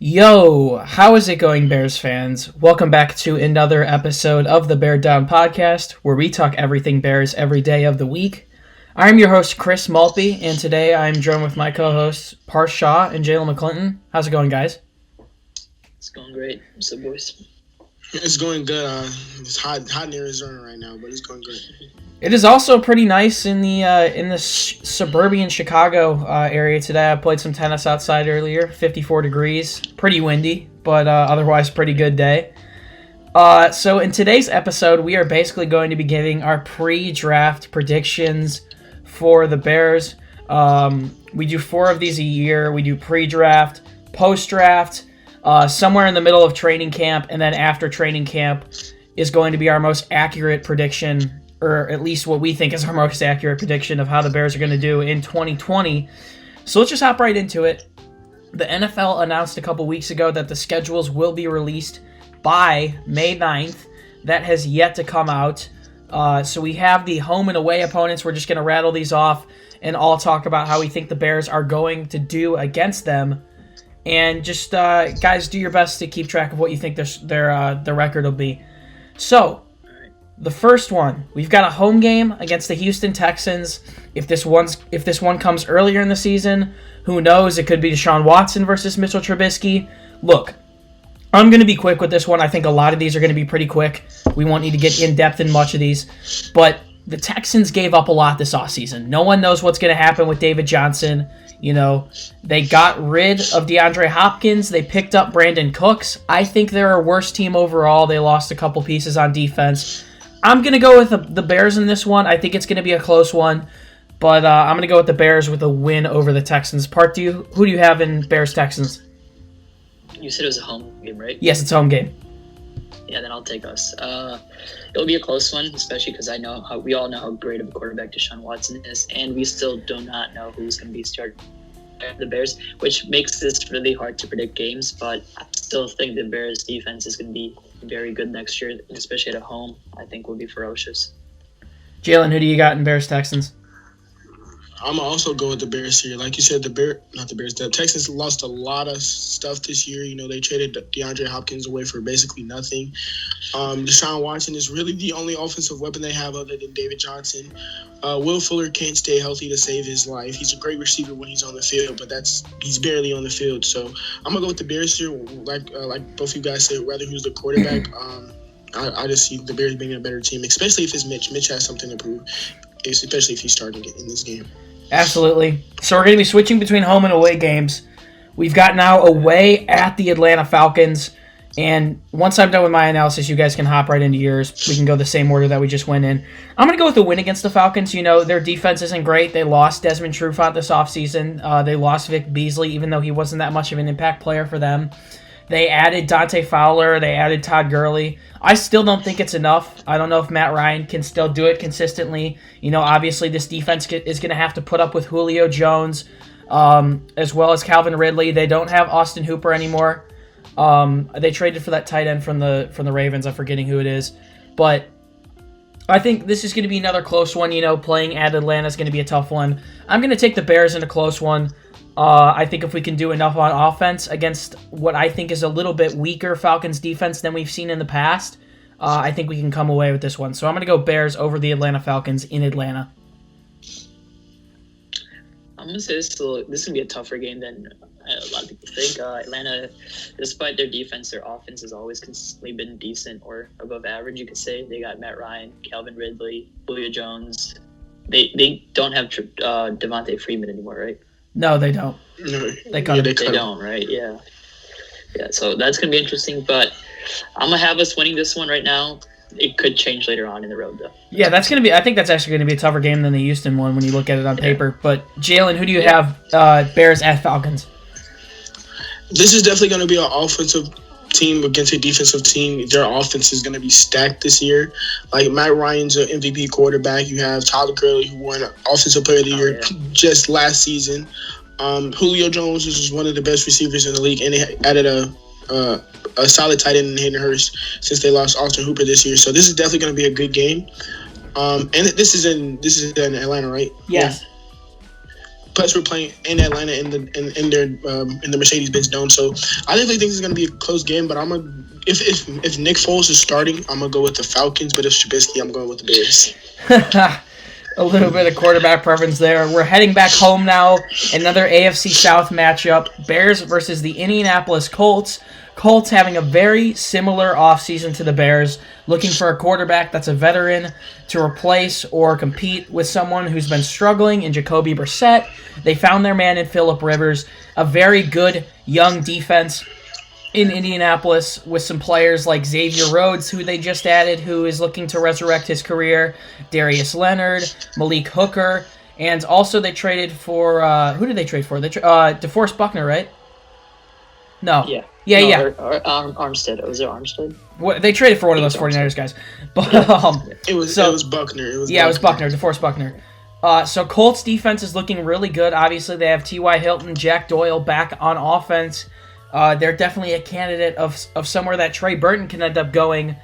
Yo, how is it going, Bears fans? Welcome back to another episode of the Bear Down Podcast, where we talk everything Bears every day of the week. I'm your host, Chris Maltby, and today I'm joined with my co-hosts, Parth Shaw and Jaylen McClinton. How's it going, guys? It's going great. What's up, boys? It's going good. It's hot in Arizona right now, but it's going good. It is also pretty nice in the suburban Chicago area today. I played some tennis outside earlier, 54 degrees, pretty windy, but otherwise pretty good day. So in today's episode, we are basically going to be giving our pre-draft predictions for the Bears. We do 4 of these a year. We do pre-draft, post-draft, somewhere in the middle of training camp, and then after training camp is going to be our most accurate prediction, or at least what we think is our most accurate prediction of how the Bears are going to do in 2020. So let's just hop right into it. The NFL announced a couple weeks ago that the schedules will be released by May 9th. That has yet to come out. So we have the home and away opponents. We're just going to rattle these off and all talk about how we think the Bears are going to do against them. And just, guys, do your best to keep track of what you think their record will be. So, the first one, we've got a home game against the Houston Texans. If this one comes earlier in the season, who knows? It could be Deshaun Watson versus Mitchell Trubisky. Look, I'm going to be quick with this one. I think a lot of these are going to be pretty quick. We won't need to get in-depth in much of these. But the Texans gave up a lot this offseason. No one knows what's going to happen with David Johnson. You know, they got rid of DeAndre Hopkins. They picked up Brandon Cooks. I think they're a worse team overall. They lost a couple pieces on defense. I'm going to go with the Bears in this one. I think it's going to be a close one, but I'm going to go with the Bears with a win over the Texans. Parth, who do you have in Bears-Texans? You said it was a home game, right? Yes, it's a home game. Yeah, then I'll take us. It'll be a close one, especially because we all know how great of a quarterback Deshaun Watson is, and we still do not know who's going to be starting the Bears, which makes this really hard to predict games, but I still think the Bears' defense is going to be very good next year, especially at home. I think will be ferocious. Jaylen, who do you got in Bears-Texans? I'm going to also go with the Bears here. Like you said, the Texans lost a lot of stuff this year. You know, they traded DeAndre Hopkins away for basically nothing. Deshaun Watson is really the only offensive weapon they have other than David Johnson. Will Fuller can't stay healthy to save his life. He's a great receiver when he's on the field, but he's barely on the field. So I'm going to go with the Bears here. Like both of you guys said, rather who's the quarterback. I just see the Bears being a better team, especially if it's Mitch. Mitch has something to prove, especially if he's starting it in this game. Absolutely. So we're going to be switching between home and away games. We've got now away at the Atlanta Falcons. And once I'm done with my analysis, you guys can hop right into yours. We can go the same order that we just went in. I'm going to go with a win against the Falcons. You know, their defense isn't great. They lost Desmond Trufant this offseason. They lost Vic Beasley, even though he wasn't that much of an impact player for them. They added Dante Fowler. They added Todd Gurley. I still don't think it's enough. I don't know if Matt Ryan can still do it consistently. You know, obviously this defense is going to have to put up with Julio Jones as well as Calvin Ridley. They don't have Austin Hooper anymore. They traded for that tight end from the Ravens. I'm forgetting who it is. But I think this is going to be another close one. You know, playing at Atlanta is going to be a tough one. I'm going to take the Bears in a close one. I think if we can do enough on offense against what I think is a little bit weaker Falcons defense than we've seen in the past, I think we can come away with this one. So I'm going to go Bears over the Atlanta Falcons in Atlanta. I'm going to say this is going to be a tougher game than a lot of people think. Atlanta, despite their defense, their offense has always consistently been decent or above average, you could say. They got Matt Ryan, Calvin Ridley, Julio Jones. They don't have Devontae Freeman anymore, right? No, they don't. No, they don't, right? Yeah. So that's gonna be interesting. But I'm gonna have us winning this one right now. It could change later on in the road, though. Yeah, that's gonna be. I think that's actually gonna be a tougher game than the Houston one when you look at it on paper. But Jaylen, who do you have? Bears at Falcons. This is definitely going to be an offensive team against a defensive team. Their offense is going to be stacked this year. Like Matt Ryan's an MVP quarterback. You have Tyler Gurley, who won Offensive Player of the Year just last season. Julio Jones is one of the best receivers in the league, and they added a solid tight end in Hayden Hurst since they lost Austin Hooper this year. So this is definitely going to be a good game. And this is in Atlanta, right? Yes. plus we're playing in Atlanta in the Mercedes-Benz Dome. So I definitely think it's going to be a close game. But if Nick Foles is starting, I'm gonna go with the Falcons. But if Trubisky, I'm going with the Bears. A little bit of quarterback preference there. We're heading back home now. Another AFC South matchup: Bears versus the Indianapolis Colts. Colts having a very similar offseason to the Bears, looking for a quarterback that's a veteran to replace or compete with someone who's been struggling in Jacoby Brissett. They found their man in Phillip Rivers, a very good young defense in Indianapolis with some players like Xavier Rhodes, who they just added, who is looking to resurrect his career, Darius Leonard, Malik Hooker, and also they traded for, who did they trade for? DeForest Buckner, right? No. Yeah. Yeah. Armstead. Was it Armstead? What, they traded for one of those 49ers guys. But it was Buckner. It was Buckner, DeForest Buckner. So Colts defense is looking really good. Obviously, they have T.Y. Hilton, Jack Doyle back on offense. They're definitely a candidate of somewhere that Trey Burton can end up going.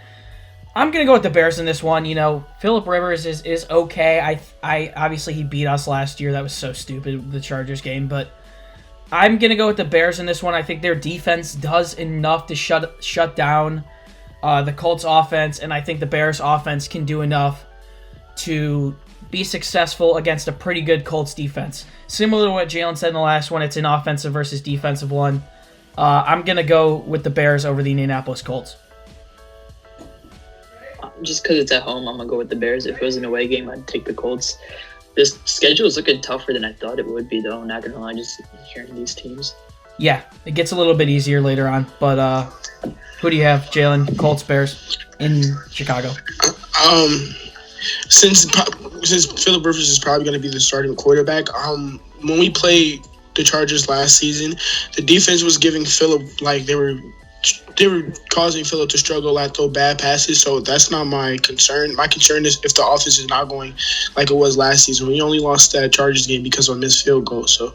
I'm going to go with the Bears in this one. You know, Phillip Rivers is okay. I obviously, he beat us last year. That was so stupid, the Chargers game. But I'm going to go with the Bears in this one. I think their defense does enough to shut down the Colts offense, and I think the Bears offense can do enough to be successful against a pretty good Colts defense. Similar to what Jaylen said in the last one, it's an offensive versus defensive one. I'm going to go with the Bears over the Indianapolis Colts. Just because it's at home, I'm going to go with the Bears. If it was an away game, I'd take the Colts. This schedule is looking tougher than I thought it would be, though. Not going to lie, just hearing these teams. Yeah, it gets a little bit easier later on. But who do you have, Jaylen? Colts, Bears in Chicago? Since Phillip Rivers is probably going to be the starting quarterback, when we played the Chargers last season, the defense was giving Phillip, like, they were causing Phillip to struggle at throw bad passes. So that's not my concern. My concern is if the offense is not going like it was last season. We only lost that Chargers game because of a missed field goal. So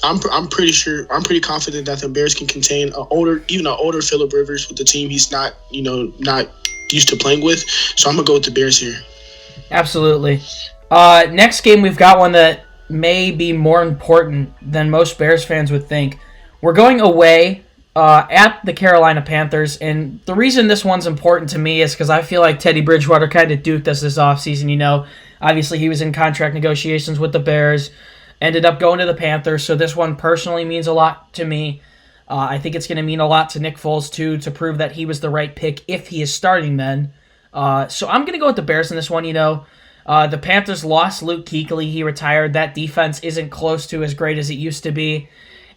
I'm pretty confident that the Bears can contain an older Phillip Rivers with the team he's not used to playing with. So I'm gonna go with the Bears here. Absolutely. Next game, we've got one that may be more important than most Bears fans would think. We're going away at the Carolina Panthers, and the reason this one's important to me is because I feel like Teddy Bridgewater kind of duped us this offseason. You know, obviously he was in contract negotiations with the Bears, ended up going to the Panthers, so this one personally means a lot to me. I think it's going to mean a lot to Nick Foles, too, to prove that he was the right pick if he is starting then. So I'm going to go with the Bears in this one. You know, the Panthers lost Luke Kuechly. He retired. That defense isn't close to as great as it used to be.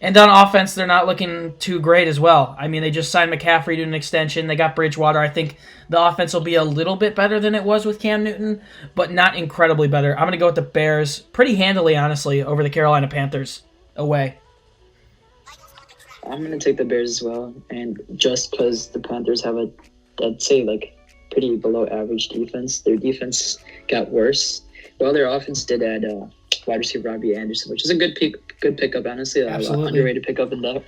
And on offense, they're not looking too great as well. I mean, they just signed McCaffrey to an extension. They got Bridgewater. I think the offense will be a little bit better than it was with Cam Newton, but not incredibly better. I'm going to go with the Bears pretty handily, honestly, over the Carolina Panthers away. I'm going to take the Bears as well. And just because the Panthers have I'd say, pretty below average defense, their defense got worse. Well, their offense did add wide receiver Robbie Anderson, which is a good pickup, honestly. Absolutely. Underrated pickup in that.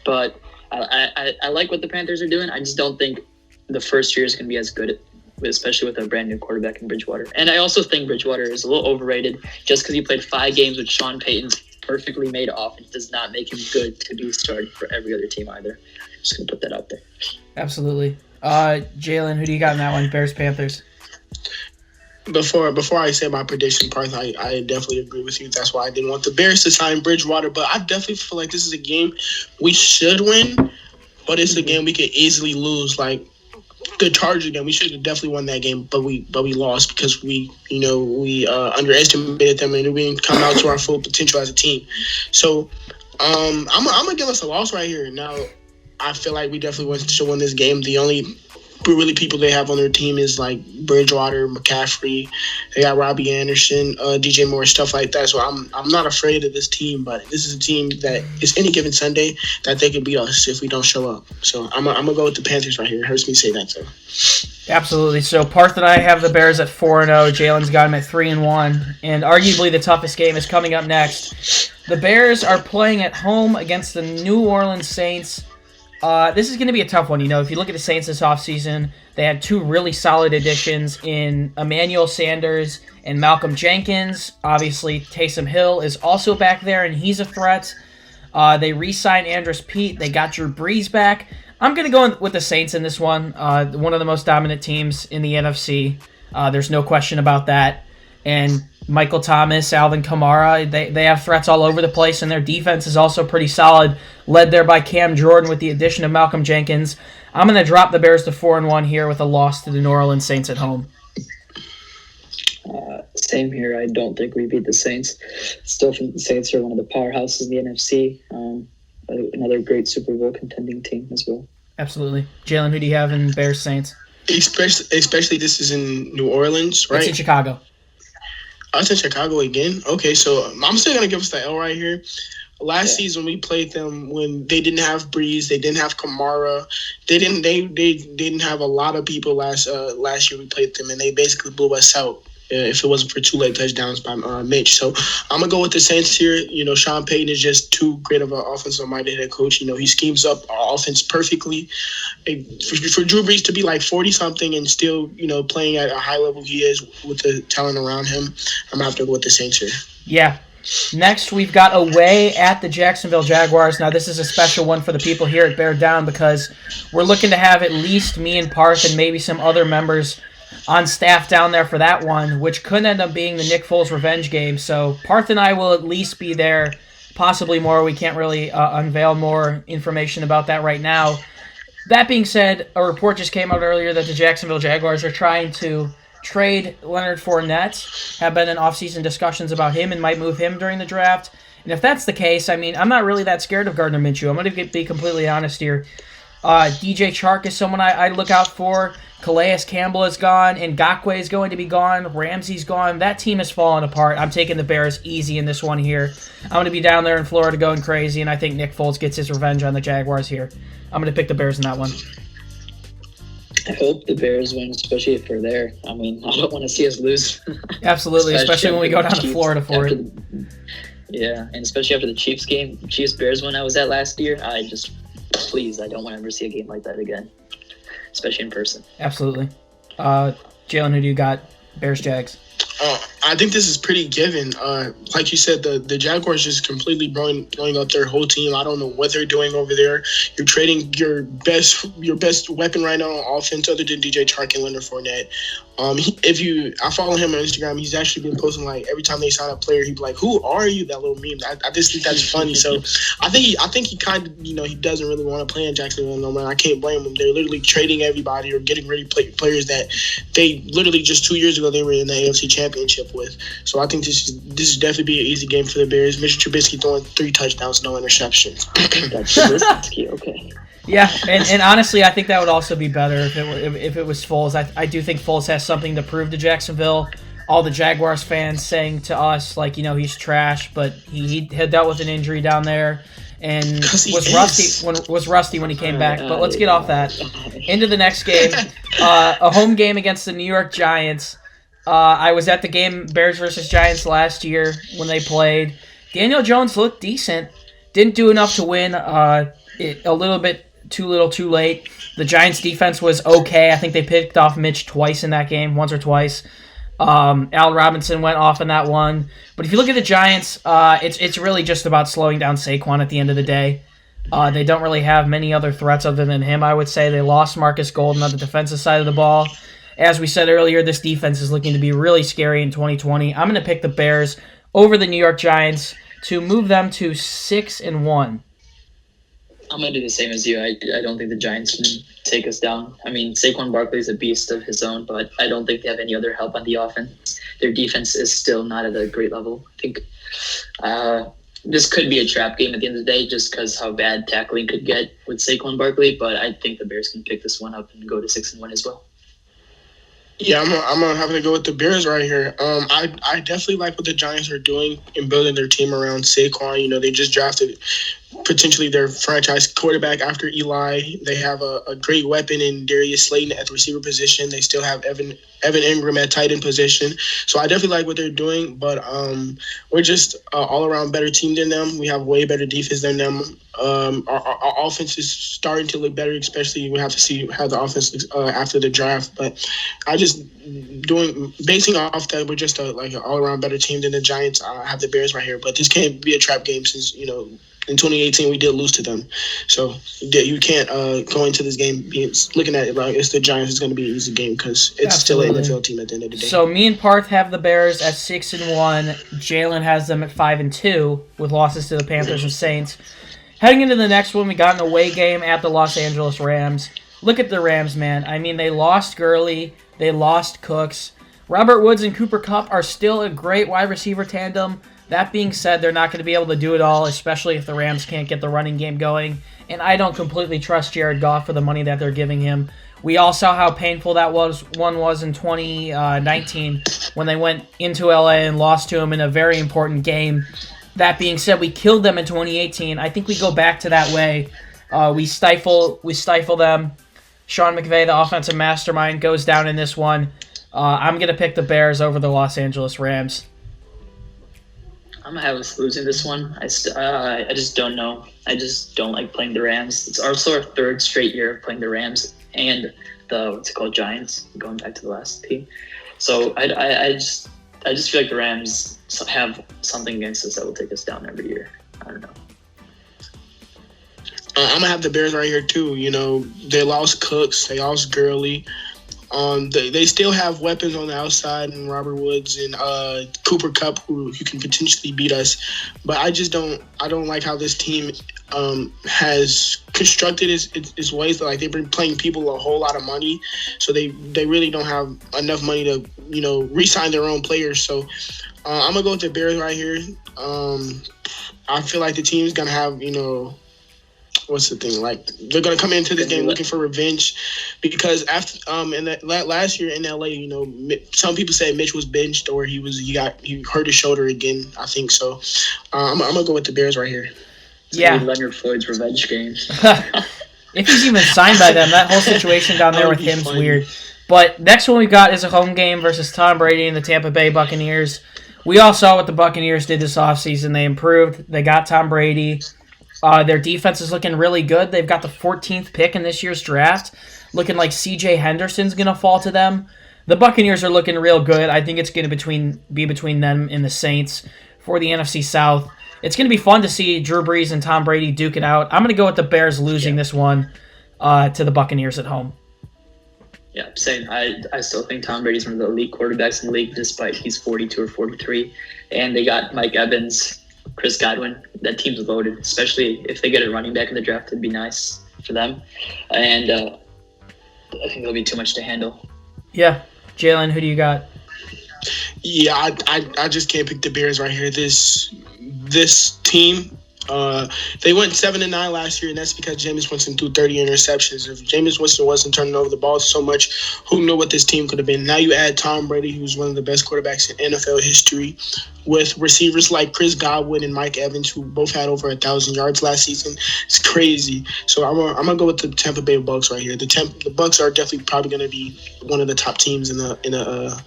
But I like what the Panthers are doing. I just don't think the first year is going to be as good, especially with a brand new quarterback in Bridgewater. And I also think Bridgewater is a little overrated just because he played 5 games with Sean Payton's perfectly made offense does not make him good to be started for every other team either. Just going to put that out there. Absolutely. Jaylen, who do you got in that one? Bears, Panthers. Before I say my prediction, Parth, I definitely agree with you. That's why I didn't want the Bears to sign Bridgewater. But I definitely feel like this is a game we should win, but it's a game we could easily lose. Like the Chargers game, we should have definitely won that game, but we lost because we underestimated them and we didn't come out to our full potential as a team. So I'm gonna give us a loss right here. Now I feel like we definitely should win this game. The only really people they have on their team is like Bridgewater, McCaffrey. They got Robbie Anderson, DJ Moore, stuff like that. So I'm not afraid of this team, but this is a team that is any given Sunday that they can beat us if we don't show up. So I'm gonna go with the Panthers right here. It hurts me to say that though. Absolutely. So Parth and I have the Bears at 4-0. Jalen's got them at 3-1, and arguably the toughest game is coming up next. The Bears are playing at home against the New Orleans Saints. This is going to be a tough one. If you look at the Saints this offseason, they had two really solid additions in Emmanuel Sanders and Malcolm Jenkins. Obviously, Taysom Hill is also back there, and he's a threat. They re-signed Andres Pete. They got Drew Brees back. I'm going to go with the Saints in this one. One of the most dominant teams in the NFC. There's no question about that. And Michael Thomas, Alvin Kamara, they have threats all over the place, and their defense is also pretty solid, led there by Cam Jordan with the addition of Malcolm Jenkins. I'm going to drop the Bears to 4-1 here with a loss to the New Orleans Saints at home. Same here. I don't think we beat the Saints. Still think the Saints are one of the powerhouses in the NFC. Another great Super Bowl contending team as well. Absolutely. Jaylen, who do you have in Bears Saints? Especially this is in New Orleans, right? It's in Chicago. Us in Chicago again? Okay, so I'm still going to give us the L right here. Last season we played them when they didn't have Breeze, they didn't have Kamara, they didn't have a lot of people last year we played them, and they basically blew us out if it wasn't for two late touchdowns by Mitch. So I'm gonna go with the Saints here. Sean Payton is just too great of an offensive-minded head coach. He schemes up our offense perfectly. For Drew Brees to be like 40-something and still playing at a high level he is with the talent around him, I'm gonna have to go with the Saints here. Yeah. Next, we've got away at the Jacksonville Jaguars. Now, this is a special one for the people here at Bear Down because we're looking to have at least me and Parth and maybe some other members on staff down there for that one, which could end up being the Nick Foles revenge game. So Parth and I will at least be there, possibly more. We can't really unveil more information about that right now. That being said, a report just came out earlier that the Jacksonville Jaguars are trying to trade Leonard Fournette, have been in offseason discussions about him and might move him during the draft. And if that's the case, I'm not really that scared of Gardner Minshew. I'm going to be completely honest here. DJ Chark is someone I look out for. Calais Campbell is gone. Ngakoue is going to be gone. Ramsey's gone. That team has fallen apart. I'm taking the Bears easy in this one here. I'm going to be down there in Florida going crazy, and I think Nick Foles gets his revenge on the Jaguars here. I'm going to pick the Bears in that one. I hope the Bears win, especially if they're there. I don't want to see us lose. Absolutely, especially when we go down to Florida for it. And especially after the Chiefs game, Chiefs-Bears one I was at last year, I don't want to ever see a game like that again, especially in person. Absolutely. Jaylen, who do you got? Bears, Jags. I think this is pretty given. Like you said, the Jaguars just completely blowing up their whole team. I don't know what they're doing over there. You're trading your best weapon right now on offense other than DJ Chark and Leonard Fournette. I follow him on Instagram. He's actually been posting every time they sign a player, he'd be like, "Who are you?" That little meme. I just think that's funny. So I think he kind of he doesn't really want to play in Jacksonville no more. I can't blame him. They're literally trading everybody or getting rid of players that they literally just 2 years ago they were in the AFC Championship with. So I think this is definitely be an easy game for the Bears. Mitchell Trubisky throwing 3 touchdowns, no interceptions. That's Trubisky, okay. Yeah, and honestly, I think that would also be better if it was Foles. I do think Foles has something to prove to Jacksonville. All the Jaguars fans saying to us, he's trash, but he had dealt with an injury down there and was rusty when he came back. But let's get off that. Into the next game, a home game against the New York Giants. I was at the game Bears versus Giants last year when they played. Daniel Jones looked decent. Didn't do enough to win. A little bit too little, too late. The Giants' defense was okay. I think they picked off Mitch twice in that game, once or twice. Allen Robinson went off in that one. But if you look at the Giants, it's really just about slowing down Saquon at the end of the day. They don't really have many other threats other than him, I would say. They lost Marcus Golden on the defensive side of the ball. As we said earlier, this defense is looking to be really scary in 2020. I'm going to pick the Bears over the New York Giants to move them to 6-1. I'm going to do the same as you. I don't think the Giants can take us down. Saquon Barkley is a beast of his own, but I don't think they have any other help on the offense. Their defense is still not at a great level. I think this could be a trap game at the end of the day just because how bad tackling could get with Saquon Barkley, but I think the Bears can pick this one up and go to 6-1 as well. Yeah, I'm gonna have to go with the Bears right here. I definitely like what the Giants are doing in building their team around Saquon. They just drafted potentially their franchise quarterback after Eli. They have a great weapon in Darius Slayton at the receiver position. They still have Evan Ingram at tight end position. So I definitely like what they're doing, but we're just all around better team than them. We have way better defense than them. Our offense is starting to look better, especially we have to see how the offense looks after the draft. But I just basing off that we're just like an all around better team than the Giants. I have the Bears right here, but this can't be a trap game since in 2018 we did lose to them. So you can't go into this game looking at it like it's the Giants. It's going to be an easy game because it's Absolutely. still an NFL team at the end of the day. So me and Parth have the Bears at 6-1. Jaylen has them at 5-2 with losses to the Panthers and Saints. Heading into the next one, we got an away game at the Los Angeles Rams. Look at the Rams, man. I mean, they lost Gurley. They lost Cooks. Robert Woods and Cooper Kupp are still a great wide receiver tandem. That being said, they're not going to be able to do it all, especially if the Rams can't get the running game going. And I don't completely trust Jared Goff for the money that they're giving him. We all saw how painful that was in 2019 when they went into LA and lost to him in a very important game. That being said, we killed them in 2018. I think we go back to that way. We stifle them. Sean McVay, the offensive mastermind, goes down in this one. I'm going to pick the Bears over the Los Angeles Rams. I'm going to have us losing this one. I just don't know. I just don't like playing the Rams. It's also our third straight year of playing the Rams and the Giants, going back to the last team. So I just feel like the Rams have something against us that will take us down every year. I don't know. I'm going to have the Bears right here, too. They lost Cooks. They lost Gurley. They still have weapons on the outside and Robert Woods and Cooper Kupp who can potentially beat us. But I don't like how this team has constructed its ways. Like they've been playing people a whole lot of money. So they really don't have enough money to, re-sign their own players. So I'm going to go with the Bears right here. I feel like the team's going to have, what's the thing? Like they're gonna come into this game looking for revenge, because after in that last year in LA, some people said Mitch was benched or he hurt his shoulder again. I think so. I'm gonna go with the Bears right here. It's Leonard Floyd's revenge game. If he's even signed by them, that whole situation down there with him's weird. But next one we got is a home game versus Tom Brady and the Tampa Bay Buccaneers. We all saw what the Buccaneers did this offseason. They improved. They got Tom Brady. Their defense is looking really good. They've got the 14th pick in this year's draft. Looking like C.J. Henderson's going to fall to them. The Buccaneers are looking real good. I think it's going to be between them and the Saints for the NFC South. It's going to be fun to see Drew Brees and Tom Brady duke it out. I'm going to go with the Bears losing this one to the Buccaneers at home. Yeah, same. I still think Tom Brady's one of the elite quarterbacks in the league, despite he's 42 or 43. And they got Mike Evans, Chris Godwin. That team's loaded, especially if they get a running back in the draft. It'd be nice for them. And I think it'll be too much to handle. Yeah. Jaylen, who do you got? Yeah, I just can't pick the Bears right here. This team, they went 7-9 last year, and that's because Jameis Winston threw 30 interceptions. If Jameis Winston wasn't turning over the ball so much, who knew what this team could have been? Now you add Tom Brady, who's one of the best quarterbacks in NFL history, with receivers like Chris Godwin and Mike Evans, who both had over 1,000 yards last season. It's crazy. So I'm gonna go with the Tampa Bay Bucs right here. The Bucs are definitely probably gonna be one of the top teams in the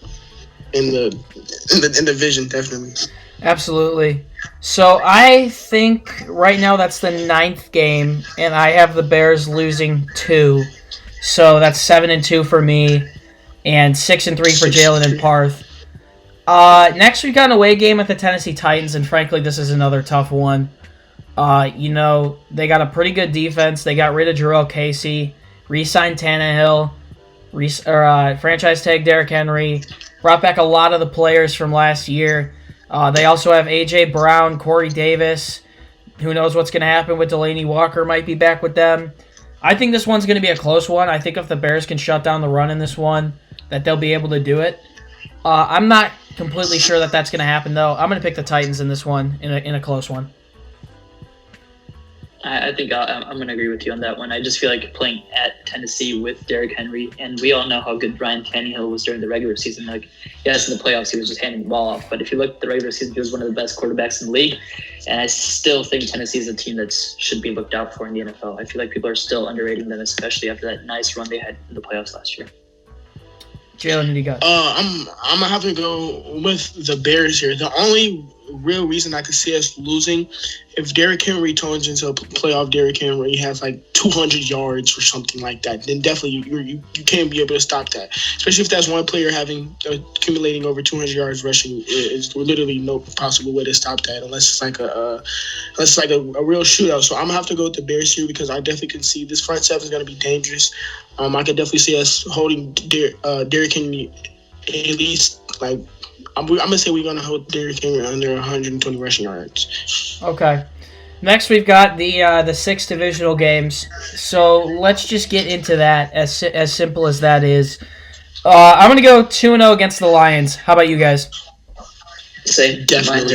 division, definitely. Absolutely. So I think right now that's the 9th game, and I have the Bears losing 2. So that's 7-2 for me, and 6-3 for Jaylen and Parth. Next we got an away game with the Tennessee Titans, and frankly this is another tough one. They got a pretty good defense. They got rid of Jarrell Casey, re-signed Tannehill, franchise tag Derrick Henry, brought back a lot of the players from last year. They also have A.J. Brown, Corey Davis. Who knows what's going to happen with Delaney Walker might be back with them. I think this one's going to be a close one. I think if the Bears can shut down the run in this one, that they'll be able to do it. I'm not completely sure that that's going to happen, though. I'm going to pick the Titans in this one, in a close one. I think I'm going to agree with you on that one. I just feel like playing at Tennessee with Derrick Henry, and we all know how good Ryan Tannehill was during the regular season. Like, yes, in the playoffs, he was just handing the ball off. But if you look at the regular season, he was one of the best quarterbacks in the league. And I still think Tennessee is a team that should be looked out for in the NFL. I feel like people are still underrating them, especially after that nice run they had in the playoffs last year. Jaylen, who do you got? I'm gonna have to go with the Bears here. The only real reason I could see us losing, if Derrick Henry turns into a playoff Derrick Henry, he has like 200 yards or something like that, then definitely you can't be able to stop that. Especially if that's one player accumulating over 200 yards rushing, is literally no possible way to stop that unless it's like a real shootout. So I'm gonna have to go with the Bears here because I definitely can see this front seven is gonna be dangerous. I could definitely see us holding Derrick Henry at least like. I'm gonna say we're gonna hold Derrick Henry under 120 rushing yards. Okay. Next, we've got the 6 divisional games. So let's just get into that. As simple as that is, I'm gonna go 2-0 against the Lions. How about you guys? Same. Definitely.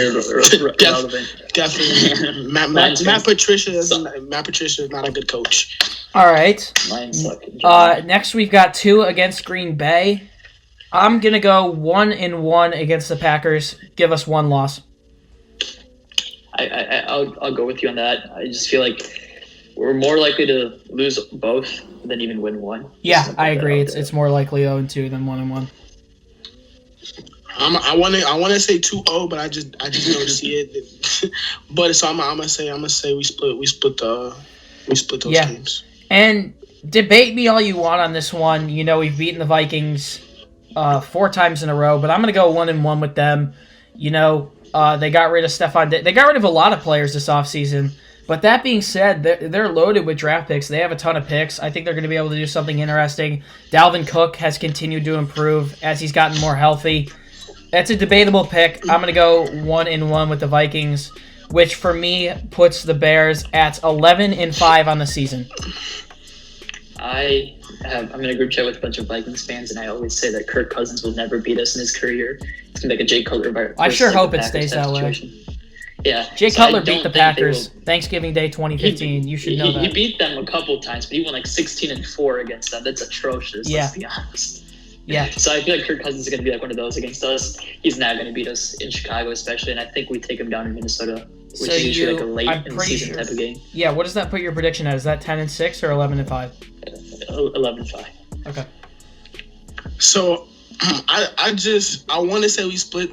Relevant. Definitely. Matt Patricia is not a good coach. All right. Lions suck. Next, we've got 2 against Green Bay. I'm going to go 1-1 against the Packers. Give us 1 loss. I'll go with you on that. I just feel like we're more likely to lose both than even win one. Yeah, I agree. It's more likely 0-2 than 1-1. I want to say 2-0, but I just don't see it. But so I'm gonna say we split those games. And debate me all you want on this one. You know, we've beaten the Vikings 4 times in a row, but I'm going to go 1-1 with them. You know, they got rid of Stephon Diggs. They got rid of a lot of players this offseason. But that being said, they're loaded with draft picks. They have a ton of picks. I think they're going to be able to do something interesting. Dalvin Cook has continued to improve as he's gotten more healthy. That's a debatable pick. I'm going to go 1-1 with the Vikings, which for me puts the Bears at 11-5 on the season. I'm in a group chat with a bunch of Vikings fans, and I always say that Kirk Cousins will never beat us in his career. It's going to be like a Jay Cutler. I sure hope it stays that way. Yeah. Jay Cutler beat the Packers Thanksgiving Day 2015. You should know that. He beat them a couple times, but he won like 16-4 against them. That's atrocious, let's be honest. Yeah. So I feel like Kirk Cousins is going to be like one of those against us. He's not going to beat us in Chicago, especially, and I think we take him down in Minnesota, which is usually like a late-in-the-season type of game. Yeah, what does that put your prediction at? Is that 10-6 or 11-5? 11-5. Okay. So I want to say we split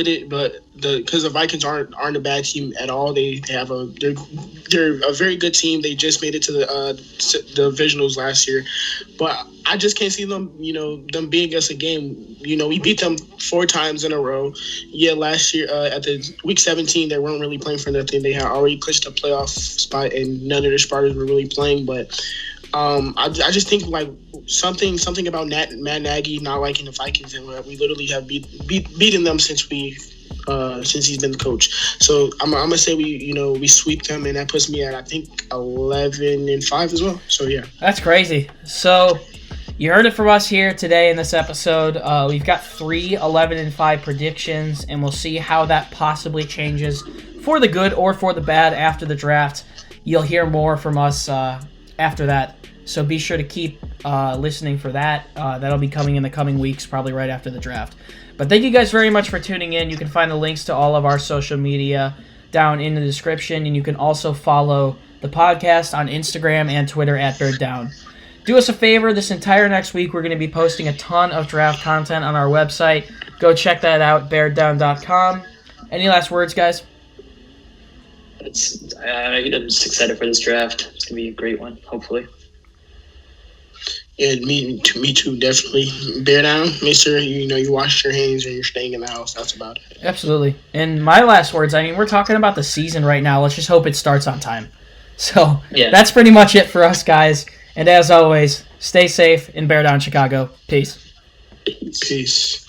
it, but because the Vikings aren't a bad team at all. They're a very good team. They just made it to the divisionals last year, but I just can't see them. Them beating us a game. We beat them 4 times in a row. Yeah, last year at the week 17, they weren't really playing for nothing. They had already clinched a playoff spot, and none of their starters were really playing, but. I just think like something about Matt Nagy not liking the Vikings, and we literally have beaten them since he's been the coach. So I'm gonna say we sweep them, and that puts me at I think 11-5 as well. So yeah, that's crazy. So you heard it from us here today in this episode. We've got 3 11-5 predictions, and we'll see how that possibly changes for the good or for the bad after the draft. You'll hear more from us after that. So be sure to keep listening for that. That'll be coming in the coming weeks, probably right after the draft. But thank you guys very much for tuning in. You can find the links to all of our social media down in the description, and you can also follow the podcast on Instagram and Twitter at BearDown. Do us a favor, this entire next week we're going to be posting a ton of draft content on our website. Go check that out, beardown.com. Any last words, guys? I'm just excited for this draft. It's going to be a great one, hopefully. Yeah, me too, definitely. Bear down. Make sure you wash your hands and you're staying in the house. That's about it. Absolutely. And my last words, we're talking about the season right now. Let's just hope it starts on time. So That's pretty much it for us, guys. And as always, stay safe and bear down, Chicago. Peace. Peace.